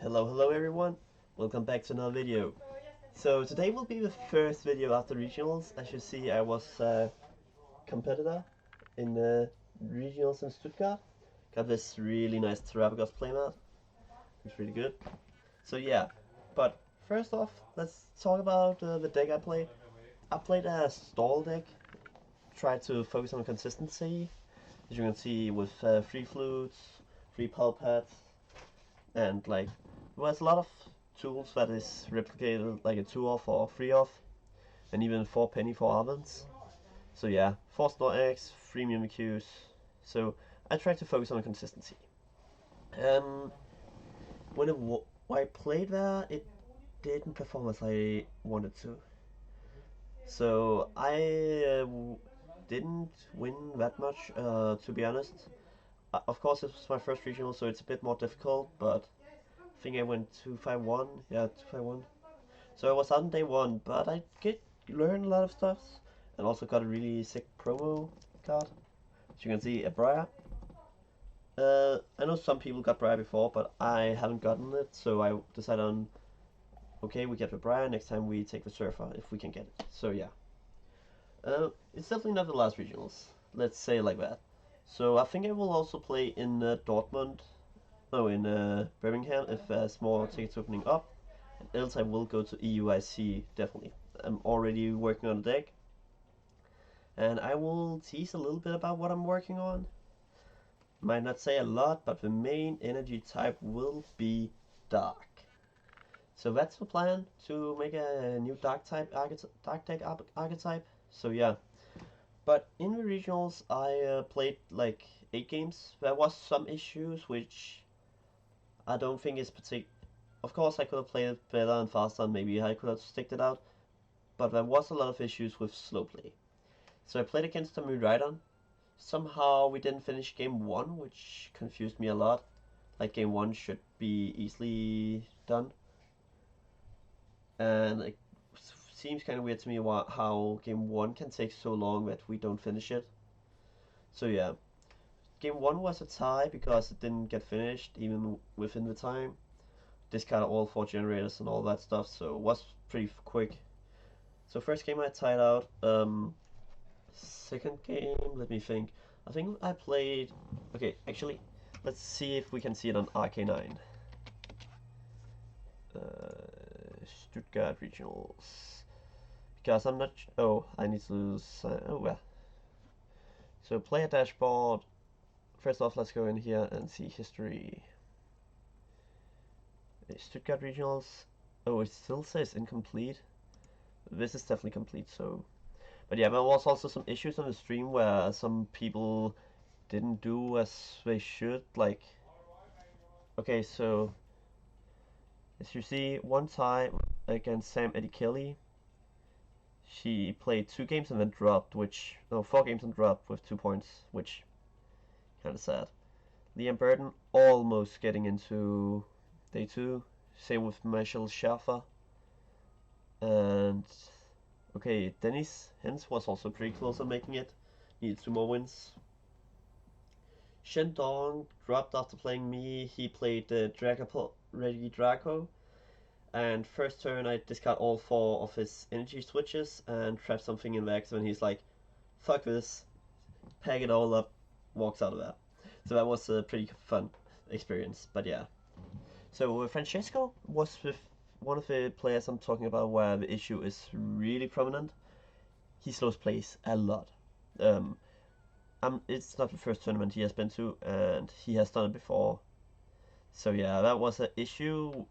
Hello everyone, welcome back to another video. So today will be the first video after regionals. As you see, I was a competitor in the regionals in Stuttgart. Got this really nice Terrapagos playmat. It's really good. So yeah, but first off, let's talk about the deck I played. I played a stall deck, tried to focus on consistency. As you can see, with 3 flutes, 3 pulp pads, and like there was a lot of tools that is replicated, like a 2 off or 3 off, and even 4 penny for ovens. So yeah, 4 Snort eggs, 3 Mimikyus. So I tried to focus on consistency. When I played there, it didn't perform as I wanted to. So I didn't win that much, to be honest. Of course, it was my first regional, so it's a bit more difficult, but I think I went 2-5-1. Yeah, 2-5-1. So I was on day 1, but I did learn a lot of stuff, and also got a really sick promo card. As you can see, a Briar. I know some people got Briar before, but I haven't gotten it, so I decided on, okay, we get the Briar, next time we take the Surfer, if we can get it. So yeah. It's definitely not the last regionals, let's say it like that. So I think I will also play in Dortmund, no, in Birmingham, if there's more tickets opening up. And else I will go to EUIC, definitely. I'm already working on a deck. And I will tease a little bit about what I'm working on. Might not say a lot, but the main energy type will be dark. So that's the plan, to make a new dark type dark deck archetype. So yeah. But in the regionals, I played like 8 games. There was some issues which I don't think is particular. Of course, I could have played it better and faster, and maybe I could have sticked it out. But there was a lot of issues with slow play. So I played against the Miraidon. Somehow we didn't finish game 1, which confused me a lot. Like game 1 should be easily done. And it seems kind of weird to me how game 1 can take so long that we don't finish it. So yeah, game 1 was a tie because it didn't get finished even within the time. Discarded all 4 generators and all that stuff, so it was pretty quick. So first game I tied out. Second game, let me think. I think I played. Okay, actually, let's see if we can see it on RK9. Stuttgart regionals. Because I'm not. Oh, I need to. Oh well. So player dashboard. First off, let's go in here and see history. Stuttgart regionals. Oh, it still says incomplete. This is definitely complete. So, but yeah, there was also some issues on the stream where some people didn't do as they should. Like, okay, so as you see, one time against Sam Eddie Kelly, she played 2 games and then dropped, which no 4 games and dropped with 2 points, which kind of sad. Liam Burton almost getting into day 2. Same with Michelle Schaffer. And okay, Dennis Hens was also pretty close on making it. Needed 2 more wins. Shendong dropped after playing me. He played Ready Draco. And first turn I discard all 4 of his energy switches and trap something in the X, and he's like, fuck this, pack it all up, walks out of there. So that was a pretty fun experience, but yeah. So Francesco was with one of the players I'm talking about where the issue is really prominent. He slows plays a lot. It's not the first tournament he has been to, and he has done it before. So yeah, that was an issue,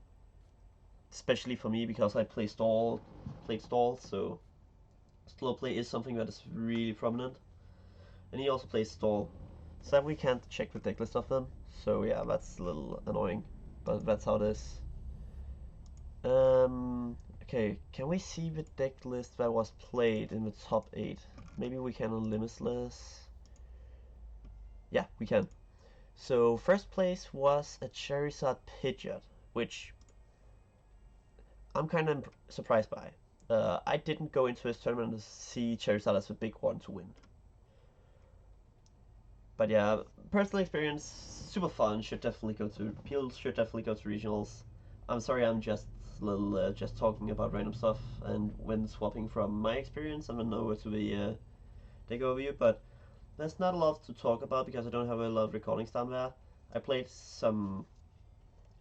especially for me because I played stall, so slow play is something that is really prominent. And he also plays stall, so we can't check the decklist of them. So yeah, that's a little annoying, but that's how it is. Okay, can we see the deck list that was played in the top 8? Maybe we can on Limitless. Yeah, we can. So first place was a Charizard Pidgeot, which I'm kind of surprised by. I didn't go into this tournament to see Charizard as a big one to win. But yeah, personal experience, super fun. Should definitely go to regionals. I'm sorry, I'm just little just talking about random stuff and when swapping from my experience and then over to the deck overview. But there's not a lot to talk about because I don't have a lot of recordings down there. I played some.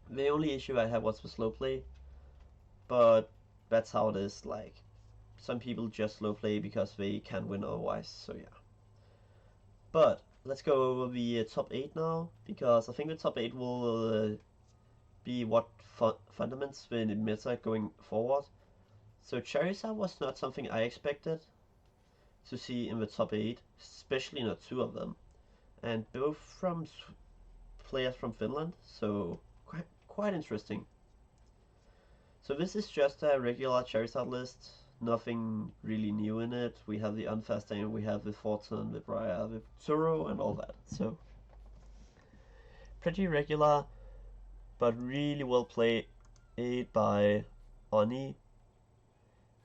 The only issue I had was the slow play, but that's how it is. Like some people just slow play because they can't win otherwise. So yeah. But let's go over the top 8 now because I think the top 8 will be what fundaments the meta going forward. So Charizard was not something I expected to see in the top 8, especially not two of them, and both from players from Finland, so quite interesting. So this is just a regular Charizard list, nothing really new in it. We have the Unfasting, we have the Fortune, the Briar, the Turo, and all that. So pretty regular, but really well played by Oni.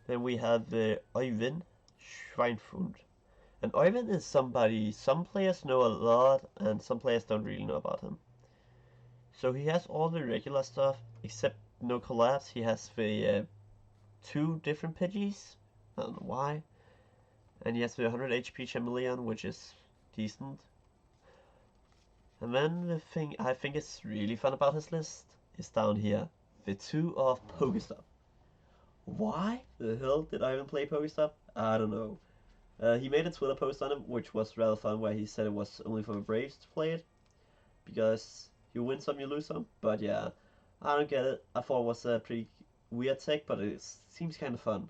Then we have the Oyvind Schweinfund. And Oyvind is somebody some players know a lot and some players don't really know about him. So he has all the regular stuff except no collapse. He has the two different Pidgeys. I don't know why. And he has the 100 HP Chameleon, which is decent. And then the thing I think is really fun about his list is down here. The 2 of Pokestop. Why the hell did I even play Pokestop? I don't know. He made a Twitter post on it, which was rather fun, where he said it was only for the Braves to play it. Because you win some, you lose some. But yeah, I don't get it. I thought it was a pretty weird take, but it seems kind of fun.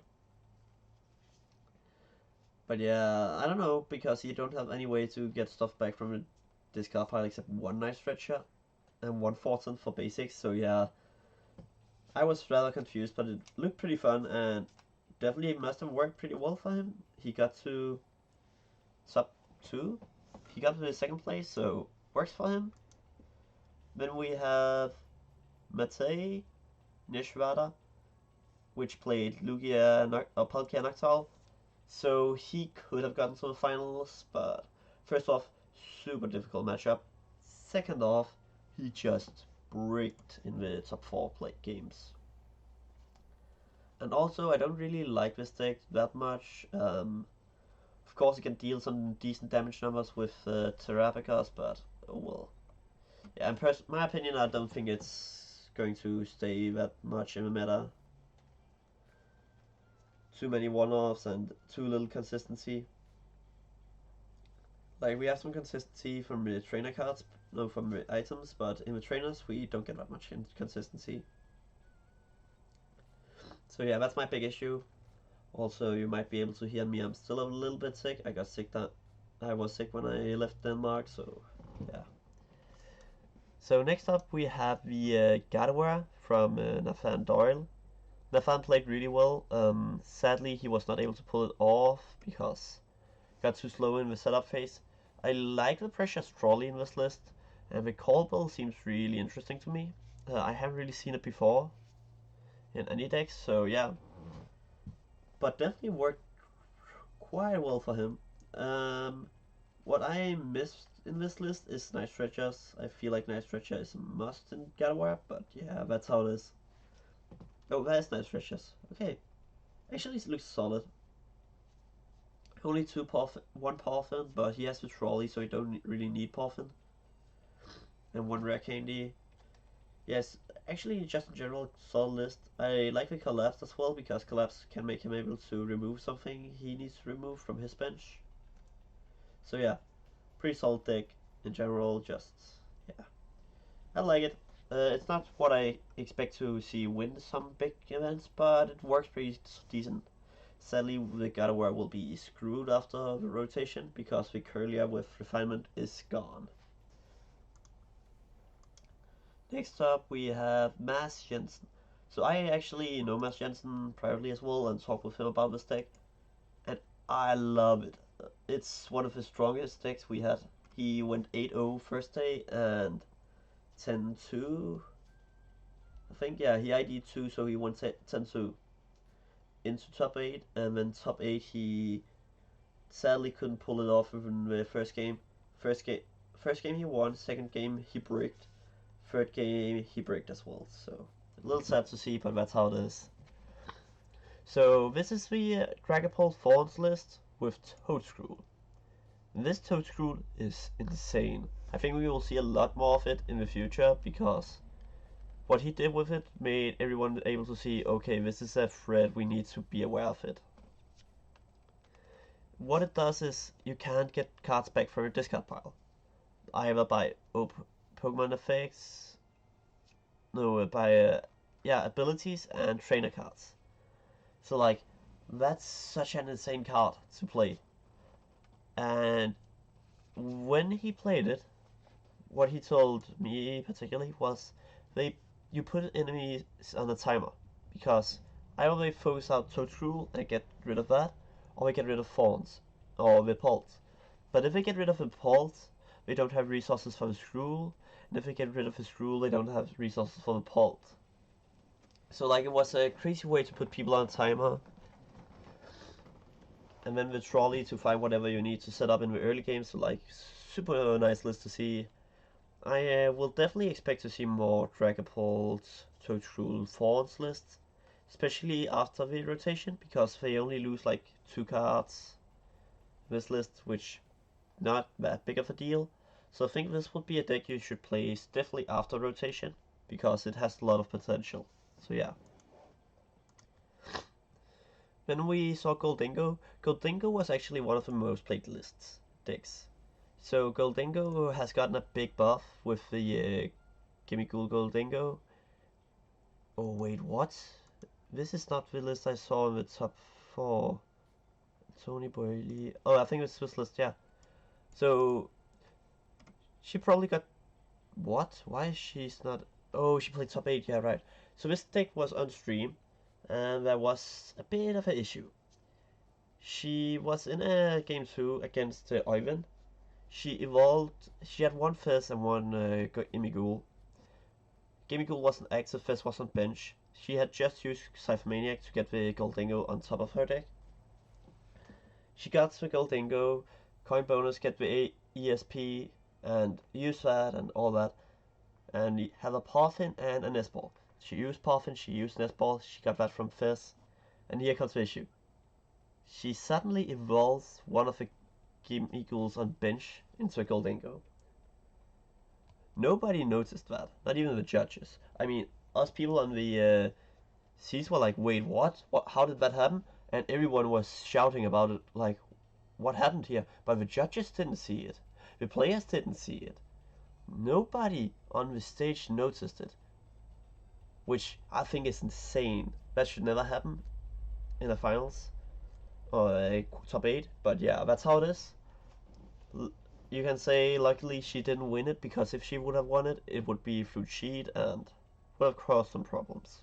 But yeah, I don't know, because you don't have any way to get stuff back from a discard pile except one Night Stretcher and one Fortune for basics. So yeah, I was rather confused, but it looked pretty fun and definitely must have worked pretty well for him. He got to top 2. He got to the second place, so works for him. Then we have Matei Nishvada, which played Lugia or Palkia Noctowl. So he could have gotten to the finals, but first off, super difficult matchup. Second off, he just bricked in the top 4 play games. And also, I don't really like this deck that much. Of course, it can deal some decent damage numbers with Terrapicas, but oh well. Yeah, in my opinion, I don't think it's going to stay that much in the meta. Too many one-offs and too little consistency. Like, we have some consistency from the trainer cards, no, from the items, but in the trainers, we don't get that much consistency. So yeah, that's my big issue. Also, you might be able to hear me, I'm still a little bit sick. I got sick I was sick when I left Denmark, so yeah. So next up we have the Gardevoir from Nathan Doyle. Nathan played really well. Sadly, he was not able to pull it off because he got too slow in the setup phase. I like the Precious Trolley in this list, and the Callbell seems really interesting to me. I haven't really seen it before in any decks, so yeah. But definitely worked quite well for him. What I missed in this list is Night Stretchers. I feel like Night Stretcher is a must in Gardevoir, but yeah, that's how it is. Oh, there's Night Stretchers. Okay. Actually, it looks solid. Only one Poffin, but he has the trolley, so he don't really need Poffin. And one Rare Candy. Yes, actually, just in general, solid list. I like the Collapse as well, because Collapse can make him able to remove something he needs to remove from his bench. So yeah, pretty solid deck in general, just, yeah. I like it. It's not what I expect to see win some big events, but it works pretty decent. Sadly, the Gardevoir will be screwed after the rotation because the Curlia with Refinement is gone. Next up, we have Mads Jensen. So I actually know Mads Jensen privately as well and talked with him about this deck, and I love it. It's one of the strongest decks we had. He went 8-0 first day and 10-2. I think, yeah, he ID'd 2, so he went 10-2 into top 8, and then top 8 he sadly couldn't pull it off in the first game. First game he won, second game he bricked, third game he bricked as well. So A little sad to see, but that's how it is. So this is the Dragapult Thorns list with Toadscrew. This Toadscrew is insane. I think we will see a lot more of it in the future because what he did with it made everyone able to see, okay, this is a threat, we need to be aware of it. What it does is you can't get cards back from your discard pile, either by Pokemon effects, no, by abilities and trainer cards. So like, that's such an insane card to play. And when he played it, what he told me particularly was you put enemies on a timer because either they focus out Toadscrew and get rid of that, or they get rid of Thorns or Repult. But if they get rid of Repult, they don't have resources for the Screw, and if they get rid of the Screw, they don't have resources for the Repult. So like it was a crazy way to put people on a timer, and then the trolley to find whatever you need to set up in the early game. So like super nice list to see. I will definitely expect to see more Dragapult, Toadscrew, Thorns lists, especially after the rotation, because they only lose like 2 cards this list, which not that big of a deal. So I think this would be a deck you should play definitely after rotation, because it has a lot of potential. So yeah. Then we saw Goldingo. Goldingo was actually one of the most played decks. So Goldingo has gotten a big buff with the Gimmighoul Goldingo. Oh wait, what? This is not the list I saw in the top 4. Tony Boyle. Oh, I think it's this list, yeah. So she probably got what? Why is she's not? Oh, she played top 8. Yeah, right. So this deck was on stream, and there was a bit of an issue. She was in a game 2 against Oyvind. She evolved. She had one Fizz and one Gimmighoul. Gimmighoul wasn't active, Fizz was on bench. She had just used Cyphermaniac to get the Goldingo on top of her deck. She got the Goldingo, coin bonus, get the ESP, and use that and all that. And have a Poffin and a Nestball. She used Poffin, she used Nestball, she got that from Fizz. And here comes the issue. She suddenly evolves one of the Gimmighouls on bench into a Goldingo. Nobody noticed that, not even the judges. I mean, us people on the seats were like, wait, what? How did that happen? And everyone was shouting about it, like, what happened here? But the judges didn't see it. The players didn't see it. Nobody on the stage noticed it. Which I think is insane. That should never happen in the finals. Or a top 8. But yeah, that's how it is. You can say luckily she didn't win it, because if she would have won it, it would be through cheat and would have caused some problems.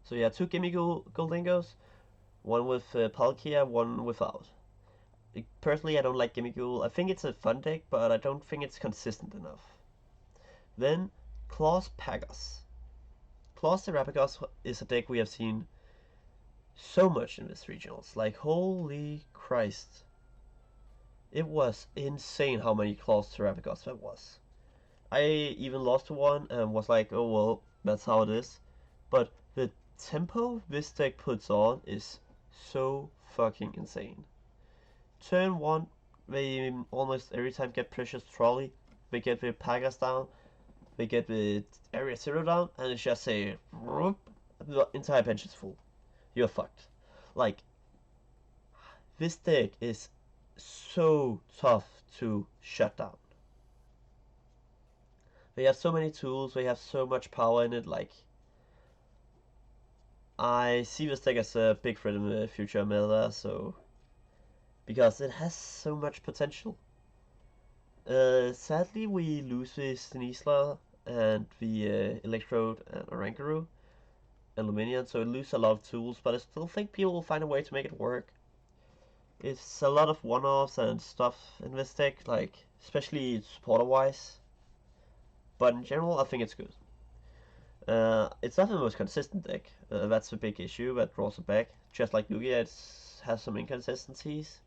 So yeah, 2 Gimmighoul Goldingos, one with Palkia, one without. Personally, I don't like Gimmighoul. I think it's a fun deck, but I don't think it's consistent enough. Then, Claus Pagos. Claus Terrapagos is a deck we have seen so much in this regionals. Like, holy Christ. It was insane how many Claus Terrapagos there was. I even lost to one and was like, oh well, that's how it is. But the tempo this deck puts on is so fucking insane. Turn 1, they almost every time get Precious Trolley, they get the Pagas down, they get the Area 0 down, and it's just say, the entire bench is full. You're fucked. Like, this deck is so tough to shut down. They have so many tools, they have so much power in it, like, I see this deck as a big threat in the future meta, so, because it has so much potential. Sadly, we lose the Sneasler and the Electrode and Oranguru and Luminion, so it loses a lot of tools, but I still think people will find a way to make it work. It's a lot of one-offs and stuff in this deck, like, especially supporter-wise, but in general, I think it's good. It's not the most consistent deck, that's a big issue that draws it back. Just like Lugia, it has some inconsistencies,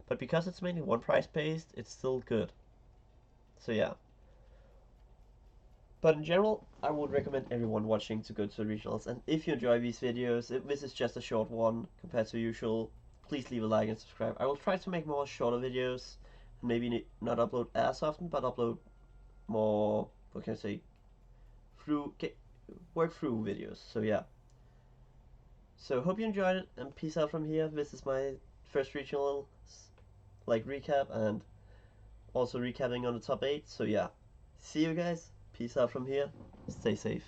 but because it's mainly one price based, it's still good. So yeah. But in general, I would recommend everyone watching to go to the regionals. And if you enjoy these videos, if this is just a short one compared to usual, please leave a like and subscribe. I will try to make more shorter videos, maybe not upload as often, but upload more, what can I say, work through videos. So yeah. So hope you enjoyed it, and peace out from here. This is my first regional like recap, and also recapping on the top 8. So yeah, see you guys. Peace out from here. Stay safe.